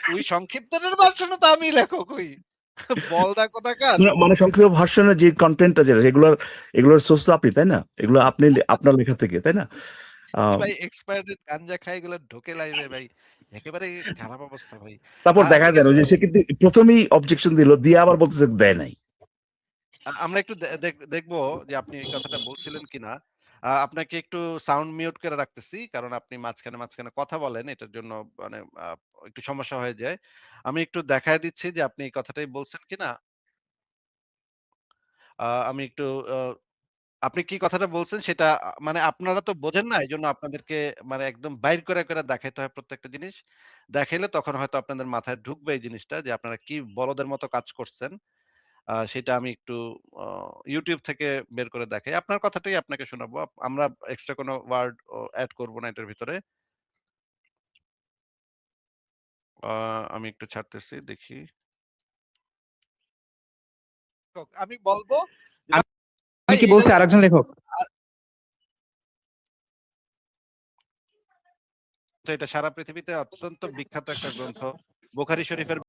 ওই সংক্ষিপ্তটার ভার্সনে তো আমি লেখক হই। বলদা কোথাকার। মানে সংক্ষিপ্ত ভার্সনের যে কন্টেন্টটা যেটা এগুলোর সোর্স তো আপনি, তাই না? এগুলো আপনি আপনার লেখা থেকে, তাই না? ভাই এক্সপায়ার্ড গাঞ্জা খায় এগুলো ঢোকে লাইভে ভাই। একেবারে খারাপ অবস্থা ভাই। তারপর দেখা ঠিক গেল আছে। যে সে কিন্তু প্রথমেই অবজেকশন দিল, দিয়ে আবার বলতেছে দেয় নাই। আমরা একটু দেখবো যে আপনি এই কথাটা বলছিলেন কিনা। আপনাকে একটু সাউন্ড মিউট করে রাখতেছি। কারণ আপনি মাঝখানে কথা বলেন। এটার জন্য মানে একটু সমস্যা হয়ে যায়। আমি একটু দেখায় দিচ্ছি যে আপনি এই কথাটাই বলছেন কিনা। আমি একটু আ আপনি কি কথাটা বলছেন সেটা মানে আপনারা তো বোঝেন না। এজন্য আপনাদেরকে মানে একদম বাইর করে দেখাইতে হয় প্রত্যেকটা জিনিস। দেখাইলে তখন হয়তো আপনাদের মাথায় ঢুকবে এই জিনিসটা যে আপনারা কি বলদের মতো কাজ করছেন। সেটা আমি একটু আ YouTube থেকে বের করে দেখাই। আপনার কথাটাই আপনাকে শোনাবো। আমরা এক্সট্রা কোনো ওয়ার্ড এড করব না এটার ভিতরে। আ আমি একটু ছাড়তেছি দেখি। আমি বলব যে আমি ভাই কি বলছি আরেকজন লেখক? এটা সারা পৃথিবীতে অত্যন্ত বিখ্যাত একটা গ্রন্থ। বুখারী শরীফের